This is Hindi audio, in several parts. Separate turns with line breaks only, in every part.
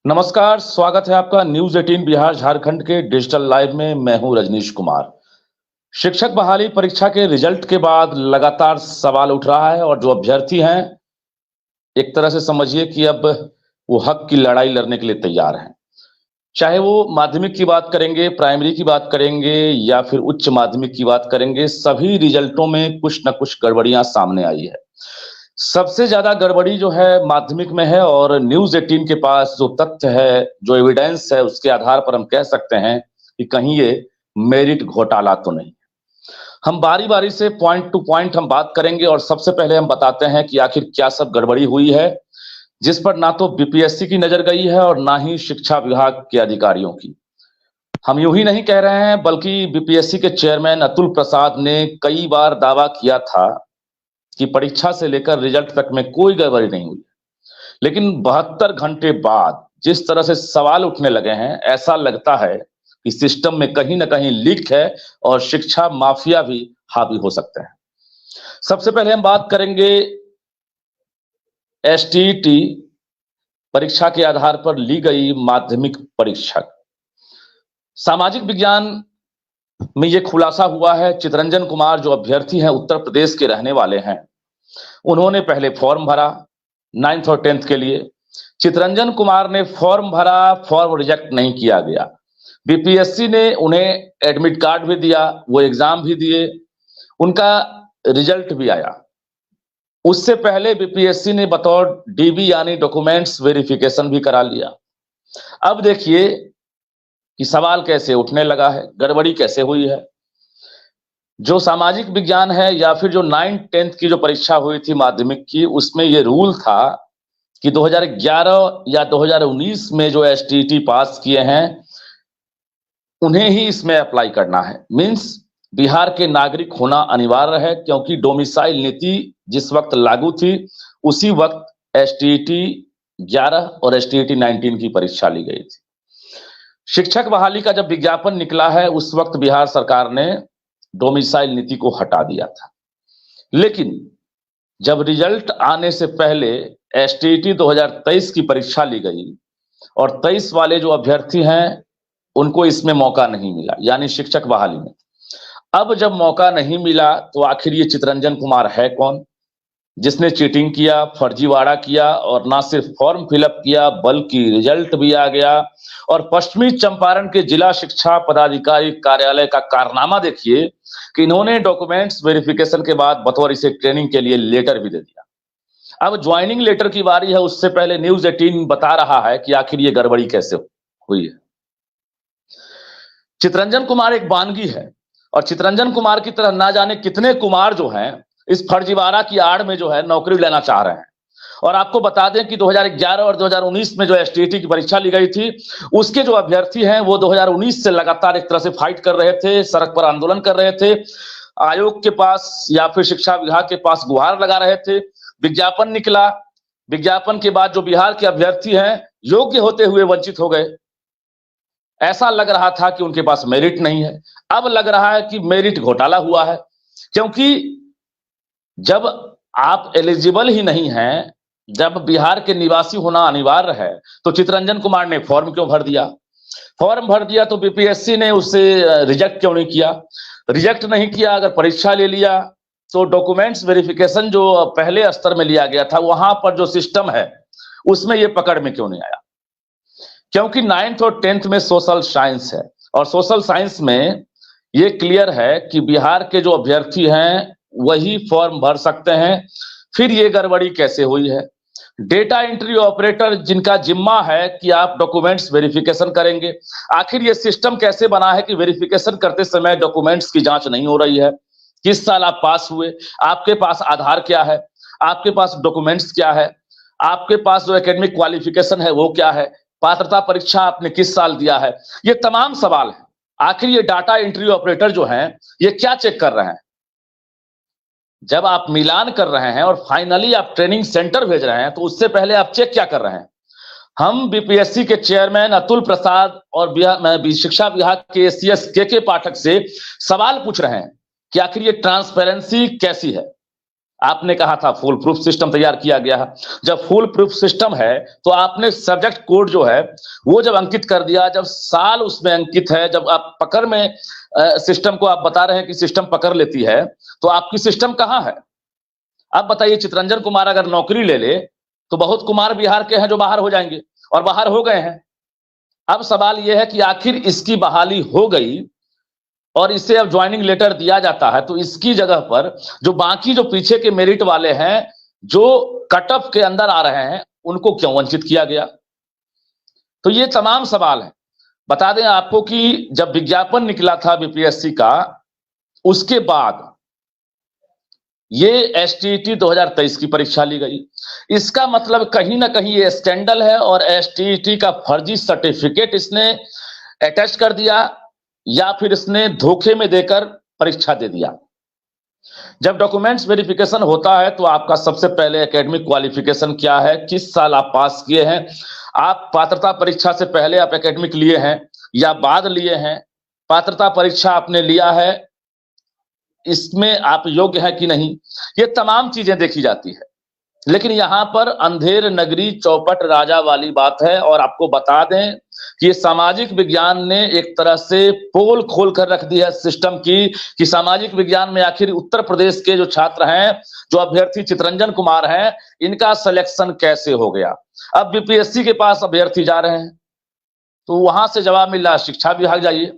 नमस्कार, स्वागत है आपका न्यूज 18 बिहार झारखंड के डिजिटल लाइव में। मैं हूं रजनीश कुमार। शिक्षक बहाली परीक्षा के रिजल्ट के बाद लगातार सवाल उठ रहा है और जो अभ्यर्थी हैं एक तरह से समझिए कि अब वो हक की लड़ाई लड़ने के लिए तैयार हैं। चाहे वो माध्यमिक की बात करेंगे, प्राइमरी की बात करेंगे या फिर उच्च माध्यमिक की बात करेंगे, सभी रिजल्टों में कुछ न कुछ गड़बड़ियां सामने आई है। सबसे ज्यादा गड़बड़ी जो है माध्यमिक में है और न्यूज 18 के पास जो तथ्य है, जो एविडेंस है, उसके आधार पर हम कह सकते हैं कि कहीं ये मेरिट घोटाला तो नहीं। हम बारी बारी से पॉइंट टू पॉइंट हम बात करेंगे और सबसे पहले हम बताते हैं कि आखिर क्या सब गड़बड़ी हुई है, जिस पर ना तो बीपीएससी की नजर गई है और ना ही शिक्षा विभाग के अधिकारियों की। हम यूं ही नहीं कह रहे हैं, बल्कि बीपीएससी के चेयरमैन अतुल प्रसाद ने कई बार दावा किया था कि परीक्षा से लेकर रिजल्ट तक में कोई गड़बड़ी नहीं हुई। लेकिन 72 घंटे बाद जिस तरह से सवाल उठने लगे हैं, ऐसा लगता है कि सिस्टम में कहीं ना कहीं लीक है और शिक्षा माफिया भी हावी हो सकते हैं। सबसे पहले हम बात करेंगे एसटीईटी परीक्षा के आधार पर ली गई माध्यमिक परीक्षा। सामाजिक विज्ञान में यह खुलासा हुआ है। चितरंजन कुमार जो अभ्यर्थी हैं, उत्तर प्रदेश के रहने वाले हैं, उन्होंने पहले फॉर्म भरा 9th और 10th के लिए। चितरंजन कुमार ने फॉर्म भरा, फॉर्म रिजेक्ट नहीं किया गया। बीपीएससी ने उन्हें एडमिट कार्ड भी दिया, वो एग्जाम भी दिए, उनका रिजल्ट भी आया। उससे पहले बीपीएससी ने बतौर डीबी यानी डॉक्यूमेंट्स वेरिफिकेशन भी करा लिया। अब देखिए कि सवाल कैसे उठने लगा है, गड़बड़ी कैसे हुई है। जो सामाजिक विज्ञान है या फिर जो 9th 10th की जो परीक्षा हुई थी माध्यमिक की, उसमें यह रूल था कि 2011 या 2019 में जो एसटीईटी पास किए हैं उन्हें ही इसमें अप्लाई करना है। मींस बिहार के नागरिक होना अनिवार्य है, क्योंकि डोमिसाइल नीति जिस वक्त लागू थी उसी वक्त एसटीईटी 11 और एसटीईटी 19 की परीक्षा ली गई थी। शिक्षक बहाली का जब विज्ञापन निकला है, उस वक्त बिहार सरकार ने डोमिसाइल नीति को हटा दिया था। लेकिन जब रिजल्ट आने से पहले एसटीईटी 2023 की परीक्षा ली गई और 23 वाले जो अभ्यर्थी हैं उनको इसमें मौका नहीं मिला, यानी शिक्षक बहाली में। अब जब मौका नहीं मिला तो आखिर ये चितरंजन कुमार है कौन, जिसने चीटिंग किया, फर्जीवाड़ा किया और ना सिर्फ फॉर्म फिलअप किया बल्कि रिजल्ट भी आ गया। और पश्चिमी चंपारण के जिला शिक्षा पदाधिकारी कार्यालय का कारनामा देखिए कि इन्होंने डॉक्यूमेंट्स वेरिफिकेशन के बाद बतौर इसे ट्रेनिंग के लिए लेटर भी दे दिया। अब ज्वाइनिंग लेटर की बारी है, उससे पहले न्यूज 18 बता रहा है कि आखिर ये गड़बड़ी कैसे हुई है। चितरंजन कुमार एक बानगी है और चितरंजन कुमार की तरह ना जाने कितने कुमार जो हैं इस फर्जीवाड़ा की आड़ में जो है नौकरी लेना चाह रहे हैं। और आपको बता दें कि 2011 और 2019 में जो एसटीईटी की परीक्षा ली गई थी, उसके जो अभ्यर्थी हैं वो 2019 से लगातार एक तरह से फाइट कर रहे थे, सड़क पर आंदोलन कर रहे थे, आयोग के पास या फिर शिक्षा विभाग के पास गुहार लगा रहे थे। विज्ञापन निकला, विज्ञापन के बाद जो बिहार के अभ्यर्थी हैं योग्य होते हुए वंचित हो गए। ऐसा लग रहा था कि उनके पास मेरिट नहीं है। अब लग रहा है कि मेरिट घोटाला हुआ है, क्योंकि जब आप एलिजिबल ही नहीं हैं, जब बिहार के निवासी होना अनिवार्य है, तो चितरंजन कुमार ने फॉर्म क्यों भर दिया? फॉर्म भर दिया तो बीपीएससी ने उसे रिजेक्ट क्यों नहीं किया? रिजेक्ट नहीं किया, अगर परीक्षा ले लिया तो डॉक्यूमेंट्स वेरिफिकेशन जो पहले स्तर में लिया गया था वहां पर जो सिस्टम है उसमें ये पकड़ में क्यों नहीं आया? क्योंकि 9th और 10th में सोशल साइंस है और सोशल साइंस में ये क्लियर है कि बिहार के जो अभ्यर्थी हैं वही फॉर्म भर सकते हैं। फिर ये गड़बड़ी कैसे हुई है? डेटा एंट्री ऑपरेटर जिनका जिम्मा है कि आप डॉक्यूमेंट्स वेरिफिकेशन करेंगे, आखिर ये सिस्टम कैसे बना है कि वेरिफिकेशन करते समय डॉक्यूमेंट्स की जांच नहीं हो रही है? किस साल आप पास हुए, आपके पास आधार क्या है, आपके पास डॉक्यूमेंट्स क्या है, आपके पास जो एकेडमिक क्वालिफिकेशन है वो क्या है, पात्रता परीक्षा आपने किस साल दिया है? ये तमाम सवाल है। आखिर ये डाटा एंट्री ऑपरेटर जो हैं ये क्या चेक कर रहे हैं? जब आप मिलान कर रहे हैं और फाइनली आप ट्रेनिंग सेंटर भेज रहे हैं तो उससे पहले आप चेक क्या कर रहे हैं? हम बीपीएससी के चेयरमैन अतुल प्रसाद और शिक्षा विभाग के एसीएस के पाठक से सवाल पूछ रहे हैं कि आखिर ये ट्रांसपेरेंसी कैसी है? आपने कहा था फुल प्रूफ सिस्टम तैयार किया गया है। जब फुल प्रूफ सिस्टम है तो आपने सब्जेक्ट कोड जो है वो जब अंकित कर दिया, जब साल उसमें अंकित है, जब आप पकड़ में सिस्टम को आप बता रहे हैं कि सिस्टम पकड़ लेती है, तो आपकी सिस्टम कहां है? अब बताइए, चितरंजन कुमार अगर नौकरी ले ले तो बहुत कुमार बिहार के हैं जो बाहर हो जाएंगे, और बाहर हो गए हैं। अब सवाल यह है कि आखिर इसकी बहाली हो गई और इसे अब ज्वाइनिंग लेटर दिया जाता है, तो इसकी जगह पर जो बाकी जो पीछे के मेरिट वाले हैं, जो कट ऑफ के अंदर आ रहे हैं, उनको क्यों वंचित किया गया? तो ये तमाम सवाल है। बता दें आपको कि जब विज्ञापन निकला था बीपीएससी का, उसके बाद ये एसटीईटी 2023 की परीक्षा ली गई। इसका मतलब कहीं ना कहीं ये स्कैंडल है और एसटीईटी का फर्जी सर्टिफिकेट इसने अटैच कर दिया, या फिर इसने धोखे में देकर परीक्षा दे दिया। जब डॉक्यूमेंट्स वेरिफिकेशन होता है तो आपका सबसे पहले एकेडमिक क्वालिफिकेशन क्या है, किस साल आप पास किए हैं, आप पात्रता परीक्षा से पहले आप एकेडमिक लिए हैं या बाद लिए हैं, पात्रता परीक्षा आपने लिया है, इसमें आप योग्य हैं कि नहीं, ये तमाम चीजें देखी जाती है। लेकिन यहां पर अंधेर नगरी चौपट राजा वाली बात है। और आपको बता दें कि ये सामाजिक विज्ञान ने एक तरह से पोल खोल कर रख दी है सिस्टम की, कि सामाजिक विज्ञान में आखिर उत्तर प्रदेश के जो छात्र हैं, जो अभ्यर्थी चितरंजन कुमार हैं, इनका सिलेक्शन कैसे हो गया। अब बीपीएससी के पास अभ्यर्थी जा रहे हैं तो वहां से जवाब मिल रहा है शिक्षा विभाग जाइए,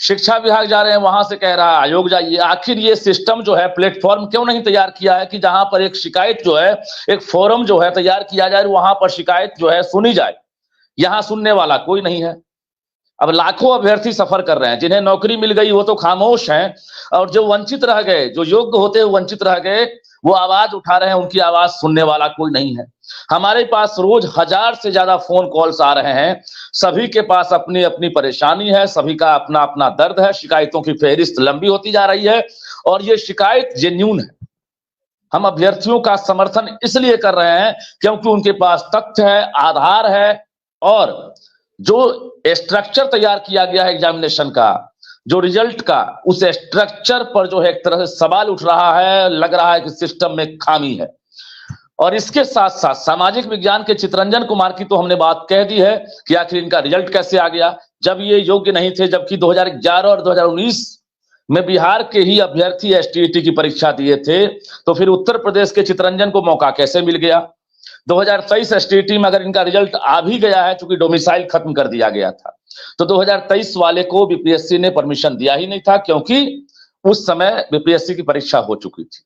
शिक्षा विभाग जा रहे हैं वहां से कह रहा है आयोग जाइए। आखिर ये सिस्टम जो है, प्लेटफॉर्म क्यों नहीं तैयार किया है कि जहां पर एक शिकायत जो है, एक फोरम जो है तैयार किया जाए, वहां पर शिकायत जो है सुनी जाए। यहां सुनने वाला कोई नहीं है। अब लाखों अभ्यर्थी सफर कर रहे हैं, जिन्हें नौकरी मिल गई वो तो खामोश हैं, और जो वंचित रह गए, जो योग्य होते हुए वंचित रह गए, वो आवाज उठा रहे हैं, उनकी आवाज सुनने वाला कोई नहीं है। हमारे पास रोज 1000 से ज्यादा फोन कॉल्स आ रहे हैं, सभी के पास अपनी अपनी परेशानी है, सभी का अपना अपना दर्द है, शिकायतों की फहरिस्त लंबी होती जा रही है और ये शिकायत जेन्युइन है। हम अभ्यर्थियों का समर्थन इसलिए कर रहे हैं क्योंकि उनके पास तथ्य है, आधार है, और जो स्ट्रक्चर तैयार किया गया है एग्जामिनेशन का, जो रिजल्ट का, उस स्ट्रक्चर पर जो है एक तरह से सवाल उठ रहा है, लग रहा है कि सिस्टम में खामी है। और इसके साथ साथ सामाजिक विज्ञान के चितरंजन कुमार की तो हमने बात कह दी है कि आखिर इनका रिजल्ट कैसे आ गया, जब ये योग्य नहीं थे, जबकि 2011 और 2019 में बिहार के ही अभ्यर्थी एसटीईटी की परीक्षा दिए थे, तो फिर उत्तर प्रदेश के चितरंजन को मौका कैसे मिल गया? 2023 एसटीईटी में अगर इनका रिजल्ट आ भी गया है, चूंकि डोमिसाइल खत्म कर दिया गया था, तो 2023 वाले को बीपीएससी ने परमिशन दिया ही नहीं था, क्योंकि उस समय बीपीएससी की परीक्षा हो चुकी थी।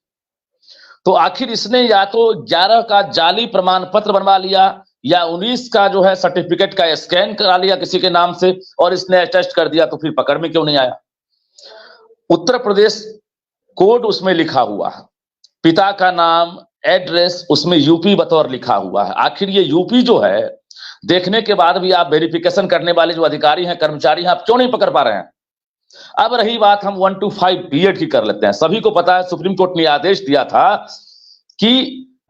तो आखिर इसने या तो 11 का जाली प्रमाण पत्र बनवा लिया, या 19 का जो है सर्टिफिकेट का स्कैन करा लिया किसी के नाम से और इसने अटेस्ट कर दिया, तो फिर पकड़ में क्यों नहीं आया? उत्तर प्रदेश कोड उसमें लिखा हुआ है, पिता का नाम, एड्रेस उसमें यूपी बतौर लिखा हुआ है। आखिर ये यूपी जो है, देखने के बाद भी आप वेरिफिकेशन करने वाले जो अधिकारी हैं, कर्मचारी हैं, आप क्यों नहीं पकड़ पा रहे हैं? अब रही बात, हम 1 to 5 बीएड की कर लेते हैं। सभी को पता है सुप्रीम कोर्ट ने आदेश दिया था कि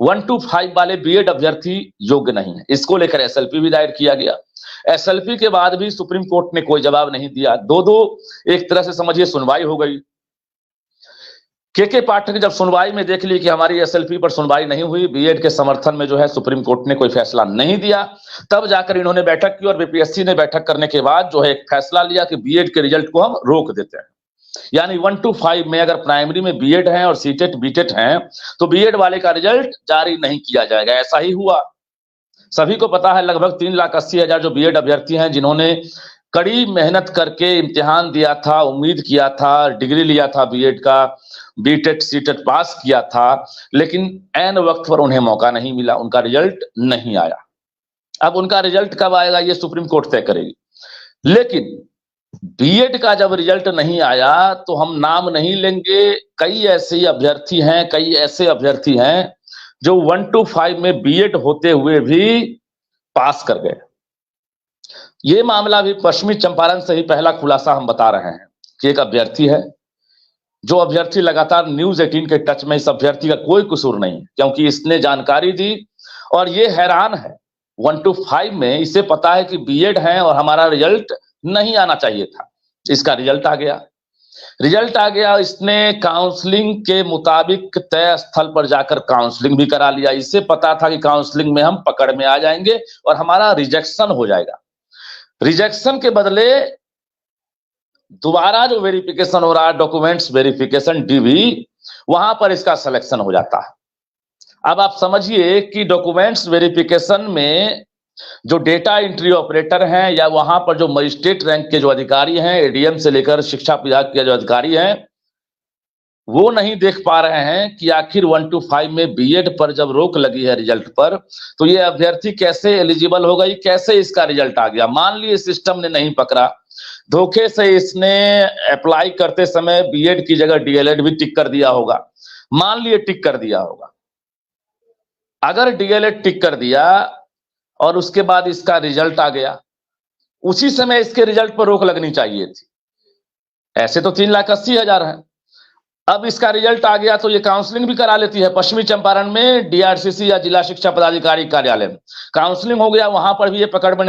1 to 5 वाले बीएड अभ्यर्थी योग्य नहीं है। इसको लेकर एसएलपी भी दायर किया गया। एसएलपी के बाद भी सुप्रीम कोर्ट ने कोई जवाब नहीं दिया। दो एक तरह से समझिए सुनवाई हो गई। के पाठक जब सुनवाई में देख ली कि हमारी एसएलपी पर सुनवाई नहीं हुई, बीएड के समर्थन में जो है सुप्रीम कोर्ट ने कोई फैसला नहीं दिया, तब जाकर इन्होंने बैठक की और बीपीएससी ने बैठक करने के बाद जो है एक फैसला लिया कि बीएड के रिजल्ट को हम रोक देते हैं। यानी 1 to 5 में अगर प्राइमरी में बीएड है और सीटेट बीटेट हैं, तो बीएड वाले का रिजल्ट जारी नहीं किया जाएगा। ऐसा ही हुआ। सभी को पता है लगभग 3,80,000 जो बीएड अभ्यर्थी हैं, जिन्होंने कड़ी मेहनत करके इम्तिहान दिया था, उम्मीद किया था, डिग्री लिया था बीएड का, बीटेट सीटेट पास किया था, लेकिन ऐन वक्त पर उन्हें मौका नहीं मिला, उनका रिजल्ट नहीं आया। अब उनका रिजल्ट कब आएगा ये सुप्रीम कोर्ट तय करेगी। लेकिन बीएड का जब रिजल्ट नहीं आया तो हम नाम नहीं लेंगे, कई ऐसे अभ्यर्थी हैं जो 1 to 5 में बीएड होते हुए भी पास कर गए। ये मामला भी पश्चिमी चंपारण से ही पहला खुलासा हम बता रहे हैं कि एक अभ्यर्थी है, जो अभ्यर्थी लगातार न्यूज 18 के टच में, इस अभ्यर्थी का कोई कसूर नहीं, क्योंकि इसने जानकारी दी और ये हैरान है 1 to 5 में इसे पता है कि बीएड है और हमारा रिजल्ट नहीं आना चाहिए था, इसका रिजल्ट आ गया। रिजल्ट आ गया, इसने काउंसलिंग के मुताबिक तय स्थल पर जाकर काउंसलिंग भी करा लिया। इसे पता था कि काउंसलिंग में हम पकड़ में आ जाएंगे और हमारा रिजेक्शन हो जाएगा। रिजेक्शन के बदले दोबारा जो वेरिफिकेशन हो रहा है, डॉक्यूमेंट्स वेरिफिकेशन डीवी, वहां पर इसका सिलेक्शन हो जाता है। अब आप समझिए कि डॉक्यूमेंट्स वेरिफिकेशन में जो डेटा एंट्री ऑपरेटर हैं या वहां पर जो मजिस्ट्रेट रैंक के जो अधिकारी हैं, एडीएम से लेकर शिक्षा विभाग के जो अधिकारी हैं, वो नहीं देख पा रहे हैं कि आखिर 1 to 5 में बीएड पर जब रोक लगी है रिजल्ट पर, तो ये अभ्यर्थी कैसे एलिजिबल हो गई, कैसे इसका रिजल्ट आ गया। मान लिए सिस्टम ने नहीं पकड़ा, धोखे से इसने अप्लाई करते समय बीएड की जगह डीएलएड भी टिक कर दिया होगा, मान लिए टिक कर दिया होगा। अगर डीएलएड टिक कर दिया और उसके बाद इसका रिजल्ट आ गया, उसी समय इसके रिजल्ट पर रोक लगनी चाहिए थी। ऐसे तो 3,80,000 है। अब इसका रिजल्ट आ गया तो ये काउंसलिंग भी करा लेती है। पश्चिमी चंपारण में डीआरसीसी या जिला शिक्षा पदाधिकारी कार्यालय में काउंसलिंग हो गया, वहां पर भी ये पकड़ में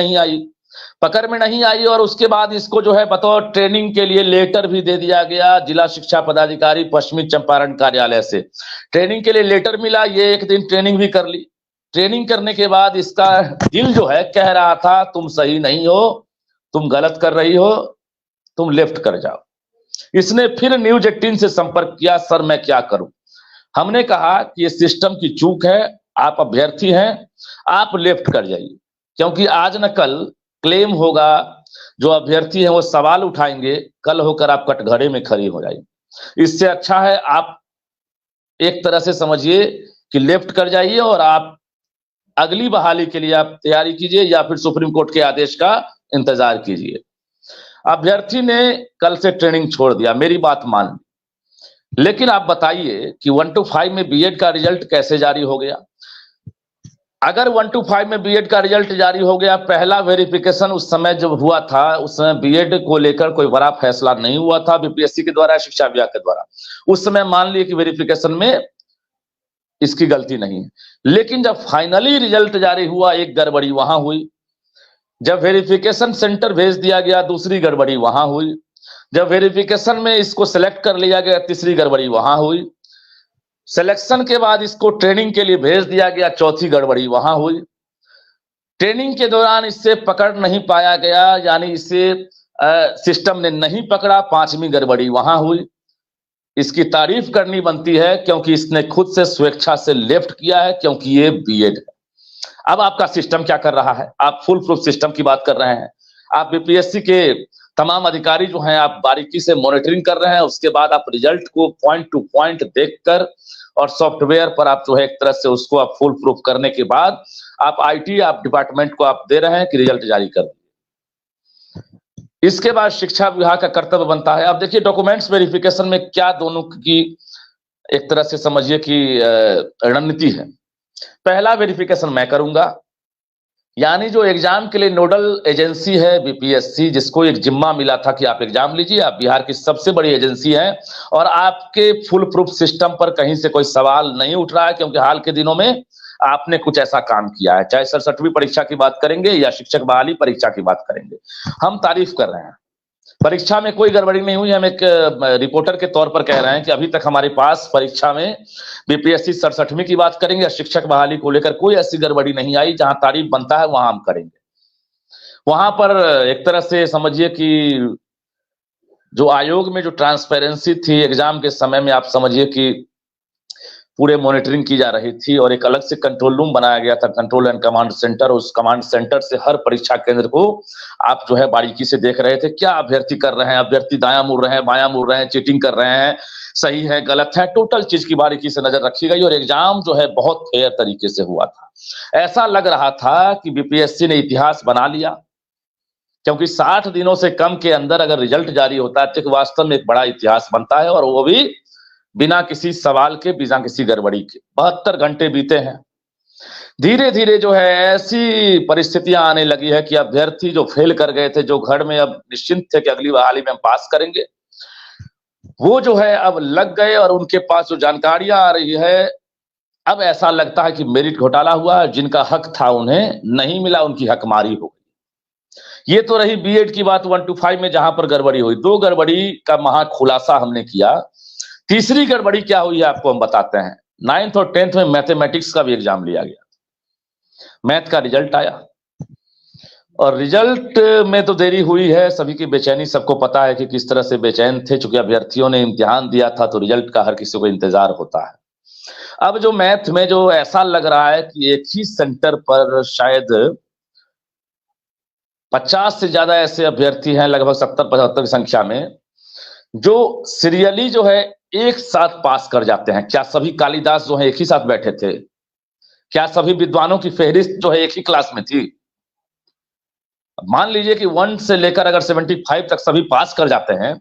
नहीं आई और उसके बाद इसको जो है बतौर ट्रेनिंग के लिए लेटर भी दे दिया गया जिला शिक्षा पदाधिकारी पश्चिमी चंपारण कार्यालय से। ट्रेनिंग के लिए लेटर मिला, ये एक दिन ट्रेनिंग भी कर ली। ट्रेनिंग करने के बाद इसका दिल जो है कह रहा था तुम सही नहीं हो, तुम गलत कर रही हो, तुम लेफ्ट कर जाओ। इसने फिर न्यूज 18 से संपर्क किया, सर मैं क्या करूं। हमने कहा कि ये सिस्टम की चूक है, आप अभ्यर्थी हैं, आप लेफ्ट कर जाइए, क्योंकि आज न कल क्लेम होगा, जो अभ्यर्थी हैं वो सवाल उठाएंगे, कल होकर आप कटघरे में खड़ी हो जाएंगे। इससे अच्छा है आप एक तरह से समझिए कि लेफ्ट कर जाइए और आप अगली बहाली के लिए आप तैयारी कीजिए या फिर सुप्रीम कोर्ट के आदेश का इंतजार कीजिए। अभ्यर्थी ने कल से ट्रेनिंग छोड़ दिया, मेरी बात मान ली, लेकिन आप बताइए कि 1 to 5 में बीएड का रिजल्ट कैसे जारी हो गया। अगर 1 to 5 में बीएड का रिजल्ट जारी हो गया, पहला वेरिफिकेशन उस समय जब हुआ था, उस समय बीएड को लेकर कोई बड़ा फैसला नहीं हुआ था बीपीएससी के द्वारा, शिक्षा विभाग के द्वारा। उस समय मान लिए कि वेरिफिकेशन में इसकी गलती नहीं है, लेकिन जब फाइनली रिजल्ट जारी हुआ, एक गड़बड़ी वहां हुई। जब वेरिफिकेशन सेंटर भेज दिया गया, दूसरी गड़बड़ी वहां हुई। जब वेरिफिकेशन में इसको सिलेक्ट कर लिया गया, तीसरी गड़बड़ी वहां हुई। सिलेक्शन के बाद इसको ट्रेनिंग के लिए भेज दिया गया, चौथी गड़बड़ी वहां हुई। ट्रेनिंग के दौरान इससे पकड़ नहीं पाया गया, यानी इसे सिस्टम ने नहीं पकड़ा, पांचवी गड़बड़ी वहां हुई। इसकी तारीफ करनी बनती है क्योंकि इसने खुद से स्वेच्छा से लेफ्ट किया है, क्योंकि ये बीएड है। अब आपका सिस्टम क्या कर रहा है, आप फुल प्रूफ सिस्टम की बात कर रहे हैं। आप बीपीएससी के तमाम अधिकारी जो हैं आप बारीकी से मॉनिटरिंग कर रहे हैं, उसके बाद आप रिजल्ट को पॉइंट टू पॉइंट देखकर और सॉफ्टवेयर पर आप जो है एक तरह से उसको आप फुल प्रूफ करने के बाद आप आईटी आप डिपार्टमेंट को आप दे रहे हैं कि रिजल्ट जारी कर दिए। इसके बाद शिक्षा विभाग का कर्तव्य बनता है। अब देखिए डॉक्यूमेंट्स वेरिफिकेशन में क्या दोनों की एक तरह से समझिए कि रणनीति है। पहला वेरिफिकेशन मैं करूंगा, यानी जो एग्जाम के लिए नोडल एजेंसी है बीपीएससी, जिसको एक जिम्मा मिला था कि आप एग्जाम लीजिए, आप बिहार की सबसे बड़ी एजेंसी है और आपके फुल प्रूफ सिस्टम पर कहीं से कोई सवाल नहीं उठ रहा है, क्योंकि हाल के दिनों में आपने कुछ ऐसा काम किया है। चाहे 67वीं परीक्षा की बात करेंगे या शिक्षक बहाली परीक्षा की बात करेंगे, हम तारीफ कर रहे हैं। परीक्षा में कोई गड़बड़ी नहीं हुई। हम एक रिपोर्टर के तौर पर कह रहे हैं कि अभी तक हमारे पास परीक्षा में बीपीएससी 67वीं की बात करेंगे या शिक्षक बहाली को लेकर कोई ऐसी गड़बड़ी नहीं आई। जहां तारीफ बनता है वहां हम करेंगे। वहां पर एक तरह से समझिए कि जो आयोग में जो ट्रांसपेरेंसी थी एग्जाम के समय में, आप समझिए कि पूरे मॉनिटरिंग की जा रही थी और एक अलग से कंट्रोल रूम बनाया गया था, कंट्रोल एंड कमांड सेंटर। उस कमांड सेंटर से हर परीक्षा केंद्र को आप जो है बारीकी से देख रहे थे, क्या अभ्यर्थी कर रहे हैं, अभ्यर्थी दायां मुड़ रहे हैं, बायां मुड़ रहे हैं, चीटिंग कर रहे हैं, सही है गलत है, टोटल चीज की बारीकी से नजर रखी गई और एग्जाम जो है बहुत फेयर तरीके से हुआ था। ऐसा लग रहा था कि बीपीएससी ने इतिहास बना लिया, क्योंकि 60 दिनों से कम के अंदर अगर रिजल्ट जारी होता है तो वास्तव में एक बड़ा इतिहास बनता है, और वो भी बिना किसी सवाल के, बिना किसी गड़बड़ी के। 72 घंटे बीते हैं। धीरे धीरे जो है ऐसी परिस्थितियां आने लगी है कि अभ्यर्थी जो फेल कर गए थे, जो घर में अब निश्चिंत थे कि अगली बहाली में हम पास करेंगे, वो जो है अब लग गए और उनके पास जो जानकारियां आ रही है, अब ऐसा लगता है कि मेरिट घोटाला हुआ, जिनका हक था उन्हें नहीं मिला, उनकी हकमारी हो गई। ये तो रही बीएड की बात 1 to 5 में जहां पर गड़बड़ी हुई। 2 गड़बड़ी का महा खुलासा हमने किया। तीसरी गड़बड़ी क्या हुई है आपको हम बताते हैं। 9th और 10th में मैथमेटिक्स का भी एग्जाम लिया गया, मैथ का रिजल्ट आया और रिजल्ट में तो देरी हुई है। सभी की बेचैनी सबको पता है कि किस तरह से बेचैन थे, चूंकि अभ्यर्थियों ने इम्तिहान दिया था तो रिजल्ट का हर किसी को इंतजार होता है। अब जो मैथ में जो ऐसा लग रहा है कि एक ही सेंटर पर शायद 50 से ज्यादा ऐसे अभ्यर्थी हैं, लगभग 70-75 की संख्या में, जो सीरियली जो है एक साथ पास कर जाते हैं। क्या सभी कालिदास जो है एक ही साथ बैठे थे? क्या सभी विद्वानों की फेहरिस्त जो है एक ही क्लास में थी? मान लीजिए कि 1 से लेकर अगर 75 तक सभी पास कर जाते हैं,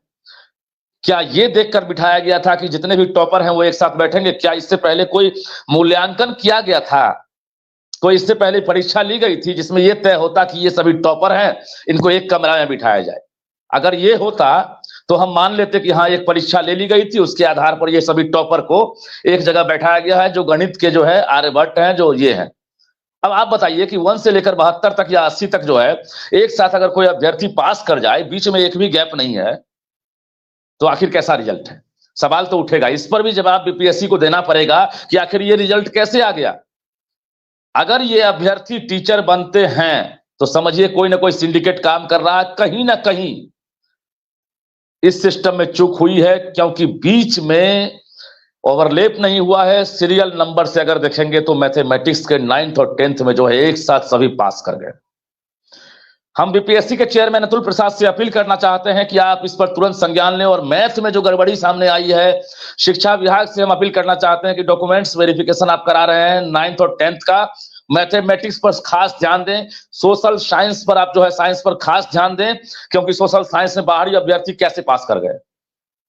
क्या ये देखकर बिठाया गया था कि जितने भी टॉपर हैं वो एक साथ बैठेंगे? क्या इससे पहले कोई मूल्यांकन किया गया था? कोई इससे पहले परीक्षा ली गई थी जिसमें यह तय होता कि ये सभी टॉपर हैं, इनको एक कमरा में बिठाया जाए? अगर ये होता तो हम मान लेते कि हाँ, एक परीक्षा ले ली गई थी, उसके आधार पर ये सभी टॉपर को एक जगह बैठाया गया है, जो गणित के जो है आर्यभट्ट हैं, जो ये हैं। अब आप बताइए कि 1 से लेकर 72 तक या 80 तक जो है एक साथ अगर कोई अभ्यर्थी पास कर जाए, बीच में एक भी गैप नहीं है, तो आखिर कैसा रिजल्ट है? सवाल तो उठेगा। इस पर भी जवाब बीपीएससी को देना पड़ेगा कि आखिर ये रिजल्ट कैसे आ गया। अगर ये अभ्यर्थी टीचर बनते हैं तो समझिए कोई ना कोई सिंडिकेट काम कर रहा है, कहीं ना कहीं इस सिस्टम में चूक हुई है, क्योंकि बीच में ओवरलैप नहीं हुआ है। सीरियल नंबर से अगर देखेंगे तो मैथमेटिक्स के 9th और 10th में जो है एक साथ सभी पास कर गए। हम बीपीएससी के चेयरमैन अतुल प्रसाद से अपील करना चाहते हैं कि आप इस पर तुरंत संज्ञान लें और मैथ में जो गड़बड़ी सामने आई है, शिक्षा विभाग से हम अपील करना चाहते हैं कि डॉक्यूमेंट्स वेरिफिकेशन आप करा रहे हैं 9th और 10th का, मैथमेटिक्स पर खास ध्यान दें। सोशल साइंस पर आप जो है साइंस पर खास ध्यान दें, क्योंकि सोशल साइंस में बाहरी अभ्यर्थी कैसे पास कर गए?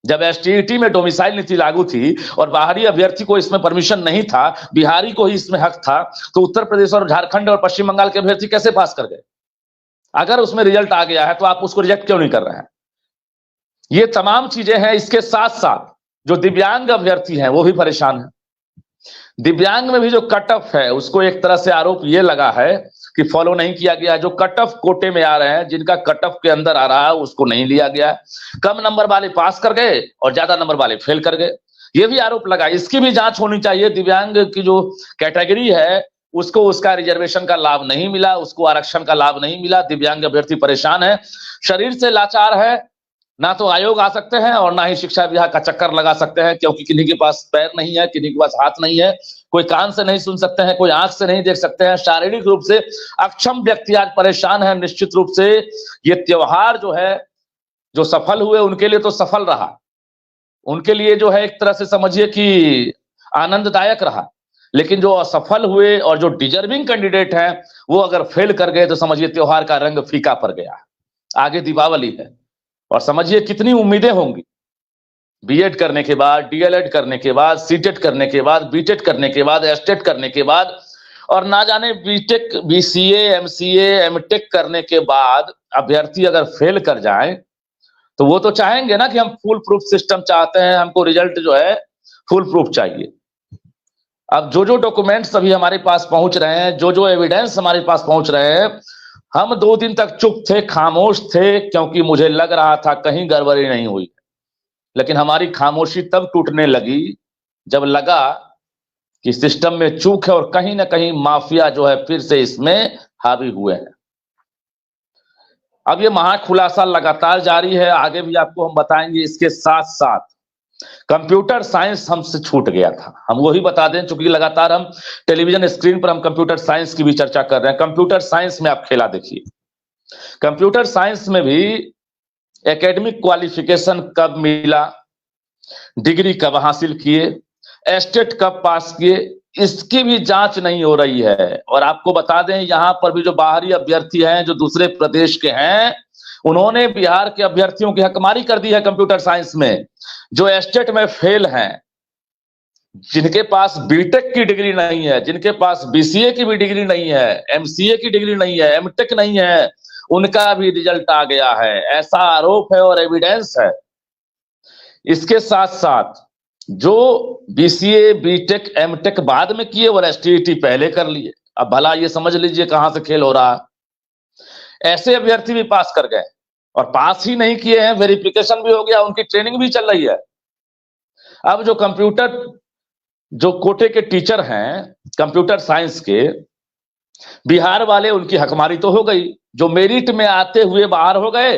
जब एसटीईटी में डोमिसाइल नीति लागू थी और बाहरी अभ्यर्थी को इसमें परमिशन नहीं था, बिहारी को ही इसमें हक था, तो उत्तर प्रदेश और झारखंड और पश्चिम बंगाल के अभ्यर्थी कैसे पास कर गए? अगर उसमें रिजल्ट आ गया है तो आप उसको रिजेक्ट क्यों नहीं कर रहे हैं? ये तमाम चीजें हैं। इसके साथ साथ जो दिव्यांग अभ्यर्थी हैं वो भी परेशान हैं। दिव्यांग में भी जो कट ऑफ है, उसको एक तरह से आरोप ये लगा है कि फॉलो नहीं किया गया। जो कट ऑफ कोटे में आ रहे हैं, जिनका कट ऑफ के अंदर आ रहा है, उसको नहीं लिया गया। कम नंबर वाले पास कर गए और ज्यादा नंबर वाले फेल कर गए, ये भी आरोप लगा। इसकी भी जांच होनी चाहिए। दिव्यांग की जो कैटेगरी है उसको उसका रिजर्वेशन का लाभ नहीं मिला, उसको आरक्षण का लाभ नहीं मिला। दिव्यांग अभ्यर्थी परेशान है, शरीर से लाचार है। ना तो आयोग आ सकते हैं और ना ही शिक्षा विभाग का चक्कर लगा सकते हैं, क्योंकि किन्हीं के पास पैर नहीं है, किन्हीं के पास हाथ नहीं है, कोई कान से नहीं सुन सकते हैं, कोई आंख से नहीं देख सकते हैं। शारीरिक रूप से अक्षम व्यक्ति आज परेशान है। निश्चित रूप से ये त्योहार जो है, जो सफल हुए उनके लिए तो सफल रहा, उनके लिए जो है एक तरह से समझिए कि आनंददायक रहा। लेकिन जो असफल हुए और जो डिजर्विंग कैंडिडेट हैं वो अगर फेल कर गए तो समझिए त्योहार का रंग फीका पड़ गया। आगे दीपावली है और समझिए कितनी उम्मीदें होंगी। बीएड करने के बाद, डीएलएड करने के बाद, सीटेट करने के बाद, बीटेट करने के बाद, एसटेट करने के बाद, और ना जाने बीटेक, बीसीए, एमसीए, एमटेक करने के बाद अभ्यर्थी अगर फेल कर जाए तो वो तो चाहेंगे ना कि हम फुल प्रूफ सिस्टम चाहते हैं, हमको रिजल्ट जो है फुल प्रूफ चाहिए। अब जो जो डॉक्यूमेंट्स अभी हमारे पास पहुंच रहे हैं, जो जो एविडेंस हमारे पास पहुंच रहे हैं, हम 2 दिन तक चुप थे, खामोश थे, क्योंकि मुझे लग रहा था कहीं गड़बड़ी नहीं हुई। लेकिन हमारी खामोशी तब टूटने लगी जब लगा कि सिस्टम में चूक है और कहीं ना कहीं माफिया जो है फिर से इसमें हावी हुए हैं। अब ये महाखुलासा लगातार जारी है, आगे भी आपको हम बताएंगे। इसके साथ साथ कंप्यूटर साइंस हमसे छूट गया था, हम वही बता दें, चूंकि लगातार हम टेलीविजन स्क्रीन पर हम कंप्यूटर साइंस की भी चर्चा कर रहे हैं। कंप्यूटर साइंस में आप खेला देखिए, कंप्यूटर साइंस में भी एकेडमिक क्वालिफिकेशन कब मिला, डिग्री कब हासिल किए, एस्टेट कब पास किए, इसकी भी जांच नहीं हो रही है। और आपको बता दें, यहां पर भी जो बाहरी अभ्यर्थी हैं, जो दूसरे प्रदेश के हैं, उन्होंने बिहार के अभ्यर्थियों की हकमारी कर दी है कंप्यूटर साइंस में। जो एस्टेट में फेल हैं, जिनके पास बीटेक की डिग्री नहीं है, जिनके पास बीसीए की भी डिग्री नहीं है, एमसीए की डिग्री नहीं है, एमटेक नहीं है, उनका भी रिजल्ट आ गया है, ऐसा आरोप है और एविडेंस है। इसके साथ साथ जो बीसीए, बीटेक, एमटेक बाद में किए और एसटीईटी पहले कर लिए, अब भला ये समझ लीजिए कहां से खेल हो रहा है। ऐसे अभ्यर्थी भी पास कर गए और पास ही नहीं किए हैं, वेरिफिकेशन भी हो गया, उनकी ट्रेनिंग भी चल रही है। अब जो कंप्यूटर जो कोटे के टीचर हैं कंप्यूटर साइंस के, बिहार वाले, उनकी हकमारी तो हो गई, जो मेरिट में आते हुए बाहर हो गए,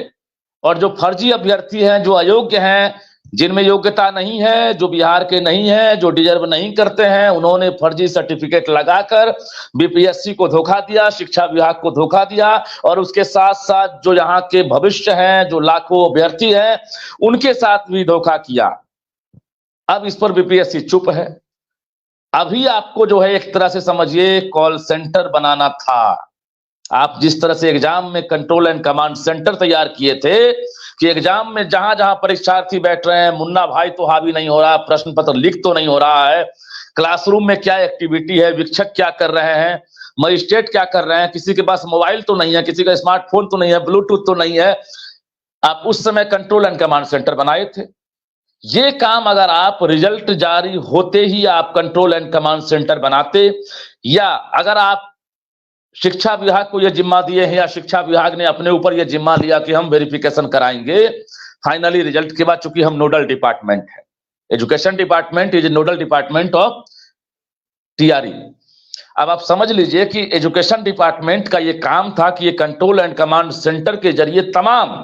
और जो फर्जी अभ्यर्थी हैं, जो अयोग्य हैं, जिनमें योग्यता नहीं है, जो बिहार के नहीं है, जो डिजर्व नहीं करते हैं, उन्होंने फर्जी सर्टिफिकेट लगाकर बीपीएससी को धोखा दिया, शिक्षा विभाग को धोखा दिया, और उसके साथ साथ जो यहाँ के भविष्य हैं, जो लाखों अभ्यर्थी हैं, उनके साथ भी धोखा किया। अब इस पर बीपीएससी चुप है। अभी आपको जो है एक तरह से समझिए कॉल सेंटर बनाना था। आप जिस तरह से एग्जाम में कंट्रोल एंड कमांड सेंटर तैयार किए थे कि एग्जाम में जहां जहां परीक्षार्थी बैठ रहे हैं, मुन्ना भाई तो हावी नहीं हो रहा, प्रश्न पत्र लीक तो नहीं हो रहा है, क्लासरूम में क्या एक्टिविटी है, शिक्षक क्या कर रहे हैं, मजिस्ट्रेट क्या कर रहे हैं, किसी के पास मोबाइल तो नहीं है, किसी का स्मार्टफोन तो नहीं है, ब्लूटूथ तो नहीं है। आप उस समय कंट्रोल एंड कमांड सेंटर बनाए थे। ये काम अगर आप रिजल्ट जारी होते ही आप कंट्रोल एंड कमांड सेंटर बनाते, या अगर आप शिक्षा विभाग को यह जिम्मा दिए हैं, या शिक्षा विभाग ने अपने ऊपर यह जिम्मा लिया कि हम वेरिफिकेशन कराएंगे फाइनली रिजल्ट के बाद, चूंकि हम नोडल डिपार्टमेंट है, education department is nodal department of TRE. अब आप समझ लीजिए कि एजुकेशन डिपार्टमेंट का यह काम था कि ये कंट्रोल एंड कमांड सेंटर के जरिए तमाम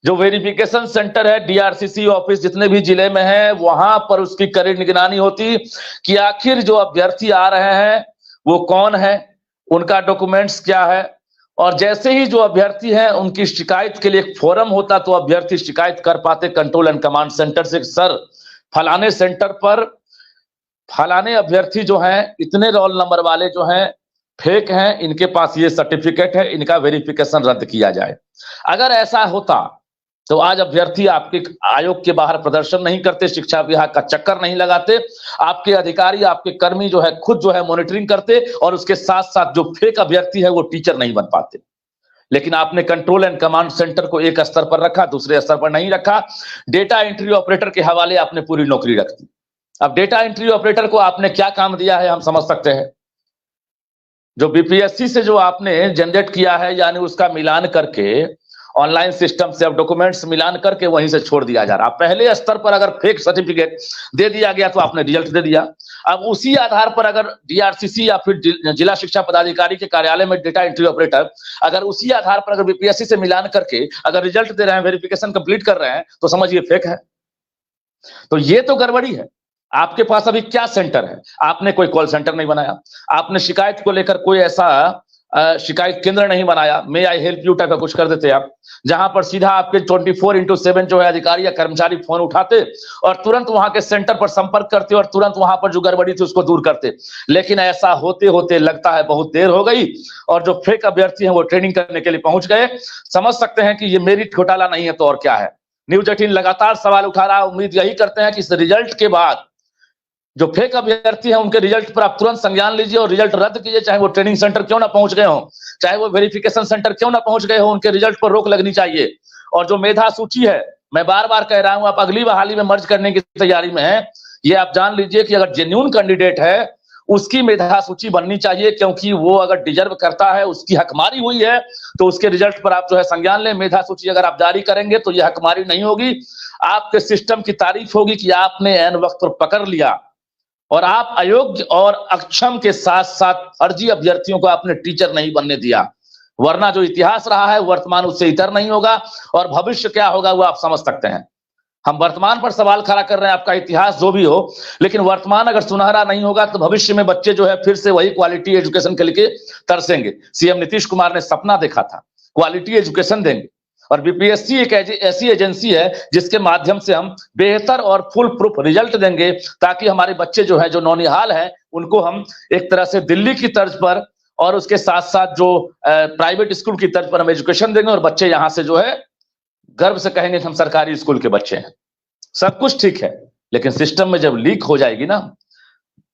जो वेरिफिकेशन सेंटर है, डीआरसीसी ऑफिस जितने भी जिले में है, वहां पर उसकी कड़ी निगरानी होती कि आखिर जो अभ्यर्थी आ रहे हैं वो कौन है, उनका डॉक्यूमेंट्स क्या है, और जैसे ही जो अभ्यर्थी हैं उनकी शिकायत के लिए एक फोरम होता तो अभ्यर्थी शिकायत कर पाते कंट्रोल एंड कमांड सेंटर से, सर फलाने सेंटर पर फलाने अभ्यर्थी जो हैं इतने रोल नंबर वाले जो हैं फेक हैं, इनके पास ये सर्टिफिकेट है, इनका वेरिफिकेशन रद्द किया जाए। अगर ऐसा होता तो आज अभ्यर्थी आपके आयोग के बाहर प्रदर्शन नहीं करते, शिक्षा विभाग का चक्कर नहीं लगाते, आपके अधिकारी आपके कर्मी जो है खुद जो है मॉनिटरिंग करते, और उसके साथ साथ जो फेक अभ्यर्थी है वो टीचर नहीं बन पाते। लेकिन आपने कंट्रोल एंड कमांड सेंटर को एक स्तर पर रखा, दूसरे स्तर पर नहीं रखा। डेटा एंट्री ऑपरेटर के हवाले आपने पूरी नौकरी रख दी। अब डेटा एंट्री ऑपरेटर को आपने क्या काम दिया है हम समझ सकते हैं। जो बीपीएससी से जो आपने जनरेट किया है, यानी उसका मिलान करके ऑनलाइन सिस्टम से अब डॉक्यूमेंट्स मिलान करके वहीं से छोड़ दिया जा रहा। पहले स्तर पर अगर फेक सर्टिफिकेट दे दिया गया तो आपने रिजल्ट दे दिया। अब उसी आधार पर अगर डीआरसीसी या फिर जिला शिक्षा पदाधिकारी के कार्यालय में डेटा एंट्री ऑपरेटर अगर उसी आधार पर अगर बीपीएससी से मिलान करके अगर रिजल्ट दे रहे हैं, वेरिफिकेशन कंप्लीट कर रहे हैं, तो समझिए फेक है। तो ये तो गड़बड़ी है। आपके पास अभी क्या सेंटर है? आपने कोई कॉल सेंटर नहीं बनाया, आपने शिकायत को लेकर कोई ऐसा शिकायत केंद्र नहीं बनाया, मे आई हेल्प यू टाइप का कुछ कर देते आप, जहां पर सीधा आपके 24/7 जो है अधिकारी या कर्मचारी फोन उठाते और तुरंत वहां के सेंटर पर संपर्क करते और तुरंत वहां पर जो गड़बड़ी थी उसको दूर करते। लेकिन ऐसा होते होते लगता है बहुत देर हो गई, और जो फेक अभ्यर्थी हैं वो ट्रेनिंग करने के लिए पहुंच गए। समझ सकते हैं कि ये मेरिट घोटाला नहीं है तो और क्या है। न्यूज 18 लगातार सवाल उठा रहा है। उम्मीद यही करते हैं कि इस रिजल्ट के बाद जो फेक अभ्यर्थी हैं उनके रिजल्ट पर आप तुरंत संज्ञान लीजिए और रिजल्ट रद्द कीजिए, चाहे वो ट्रेनिंग सेंटर क्यों ना पहुंच गए हो, चाहे वो वेरिफिकेशन सेंटर क्यों ना पहुंच गए हो, उनके रिजल्ट पर रोक लगनी चाहिए। और जो मेधा सूची है, मैं बार बार कह रहा हूं, आप अगली बहाली में मर्ज करने की तैयारी में है, ये आप जान लीजिए कि अगर जेन्युइन कैंडिडेट है उसकी मेधा सूची बननी चाहिए, क्योंकि वो अगर डिजर्व करता है, उसकी हकमारी हुई है, तो उसके रिजल्ट पर आप जो है संज्ञान लें। मेधा सूची अगर आप जारी करेंगे तो यह हकमारी नहीं होगी, आपके सिस्टम की तारीफ होगी कि आपने ऐन वक्त पर पकड़ लिया और आप अयोग्य और अक्षम के साथ साथ फर्जी अभ्यर्थियों को आपने टीचर नहीं बनने दिया। वरना जो इतिहास रहा है वर्तमान उससे इतर नहीं होगा, और भविष्य क्या होगा वो आप समझ सकते हैं। हम वर्तमान पर सवाल खड़ा कर रहे हैं, आपका इतिहास जो भी हो, लेकिन वर्तमान अगर सुनहरा नहीं होगा तो भविष्य में बच्चे जो है फिर से वही क्वालिटी एजुकेशन के लिए तरसेंगे। सीएम नीतीश कुमार ने सपना देखा था क्वालिटी एजुकेशन देंगे, और बीपीएससी एक ऐसी एजेंसी है जिसके माध्यम से हम बेहतर और फुल प्रूफ रिजल्ट देंगे, ताकि हमारे बच्चे जो है, जो नौनिहाल है, उनको हम एक तरह से दिल्ली की तर्ज पर और उसके साथ साथ जो प्राइवेट स्कूल की तर्ज पर हम एजुकेशन देंगे, और बच्चे यहां से जो है गर्व से कहेंगे कि हम सरकारी स्कूल के बच्चे हैं। सब कुछ ठीक है, लेकिन सिस्टम में जब लीक हो जाएगी ना,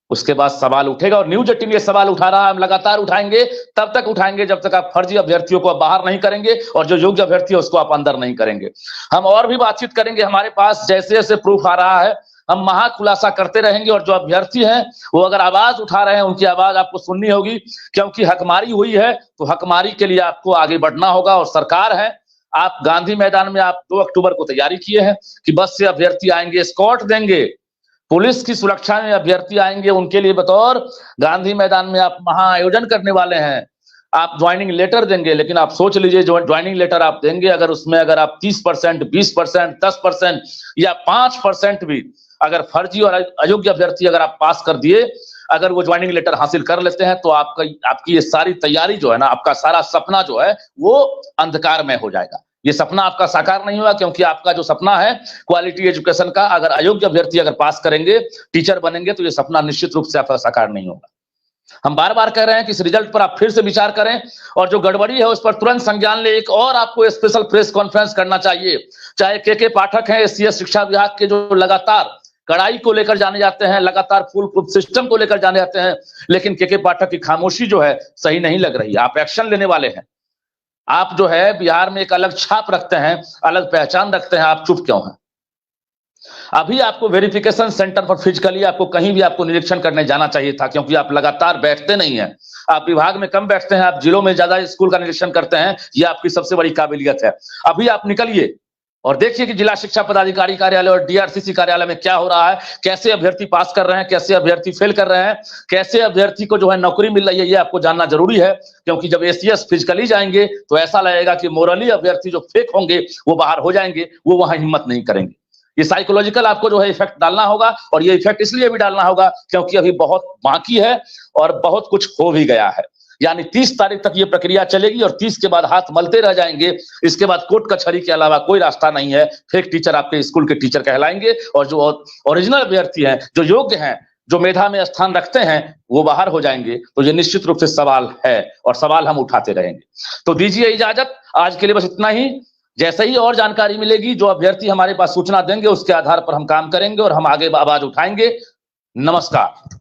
उसके बाद सवाल उठेगा। और न्यूज 18 ये सवाल उठा रहा है, हम लगातार उठाएंगे, तब तक उठाएंगे जब तक आप फर्जी अभ्यर्थियों को बाहर नहीं करेंगे और जो योग्य अभ्यर्थी है उसको आप अंदर नहीं करेंगे। हम और भी बातचीत करेंगे, हमारे पास जैसे जैसे प्रूफ आ रहा है हम महा खुलासा करते रहेंगे। और जो अभ्यर्थी हैं वो अगर आवाज उठा रहे हैं, उनकी आवाज आपको सुननी होगी, क्योंकि हकमारी हुई है तो हकमारी के लिए आपको आगे बढ़ना होगा। और सरकार है, आप गांधी मैदान में आप 2 अक्टूबर को तैयारी किए हैं कि बस से अभ्यर्थी आएंगे, एस्कॉर्ट देंगे, पुलिस की सुरक्षा में अभ्यर्थी आएंगे, उनके लिए बतौर गांधी मैदान में आप महा आयोजन करने वाले हैं। आप ज्वाइनिंग लेटर देंगे, लेकिन आप सोच लीजिए जो ज्वाइनिंग लेटर आप देंगे, अगर उसमें अगर आप 30%, 20%, 10% या 5% भी अगर फर्जी और अयोग्य अभ्यर्थी अगर आप पास कर दिए, अगर वो ज्वाइनिंग लेटर हासिल कर लेते हैं, तो आपकी ये सारी तैयारी जो है ना, आपका सारा सपना जो है वो अंधकार में हो जाएगा। ये सपना आपका साकार नहीं हुआ, क्योंकि आपका जो सपना है क्वालिटी एजुकेशन का, अगर अयोग्य अभ्यर्थी अगर पास करेंगे, टीचर बनेंगे, तो ये सपना निश्चित रूप से आपका साकार नहीं होगा। हम बार बार कह रहे हैं कि इस रिजल्ट पर आप फिर से विचार करें और जो गड़बड़ी है उस पर तुरंत संज्ञान ले। एक और आपको स्पेशल प्रेस कॉन्फ्रेंस करना चाहिए। चाहे के पाठक हैं, एससीएस शिक्षा विभाग के, जो लगातार कड़ाई को लेकर जाने जाते हैं, लगातार फुल प्रूफ सिस्टम को लेकर जाने जाते हैं, लेकिन के पाठक की खामोशी जो है सही नहीं लग रही। आप एक्शन लेने वाले हैं, आप जो है बिहार में एक अलग छाप रखते हैं, अलग पहचान रखते हैं, आप चुप क्यों हैं? अभी आपको वेरिफिकेशन सेंटर पर फिजिकली आपको कहीं भी आपको निरीक्षण करने जाना चाहिए था, क्योंकि आप लगातार बैठते नहीं हैं, आप विभाग में कम बैठते हैं, आप जिलों में ज्यादा स्कूल का निरीक्षण करते हैं। ये आपकी सबसे बड़ी काबिलियत है। अभी आप निकलिए और देखिए कि जिला शिक्षा पदाधिकारी कार्यालय और डीआरसीसी कार्यालय में क्या हो रहा है, कैसे अभ्यर्थी पास कर रहे हैं, कैसे अभ्यर्थी फेल कर रहे हैं, कैसे अभ्यर्थी को जो है नौकरी मिल रही है। ये आपको जानना जरूरी है, क्योंकि जब एसीएस फिजिकली जाएंगे तो ऐसा लगेगा कि मोरली अभ्यर्थी जो फेक होंगे वो बाहर हो जाएंगे, वो वहां हिम्मत नहीं करेंगे। ये साइकोलॉजिकल आपको जो है इफेक्ट डालना होगा, और ये इफेक्ट इसलिए भी डालना होगा क्योंकि अभी बहुत बाकी है और बहुत कुछ हो भी गया है। यानी 30 तारीख तक ये प्रक्रिया चलेगी और 30 के बाद हाथ मलते रह जाएंगे। इसके बाद कोर्ट कचहरी के अलावा कोई रास्ता नहीं है। फेक टीचर आपके स्कूल के टीचर कहलाएंगे, और जो ओरिजिनल अभ्यर्थी हैं, जो योग्य हैं, जो मेधा में स्थान रखते हैं, वो बाहर हो जाएंगे। तो ये निश्चित रूप से सवाल है और सवाल हम उठाते रहेंगे। तो दीजिए इजाजत, आज के लिए बस इतना ही। जैसे ही और जानकारी मिलेगी, जो अभ्यर्थी हमारे पास सूचना देंगे, उसके आधार पर हम काम करेंगे और हम आगे आवाज उठाएंगे। नमस्कार।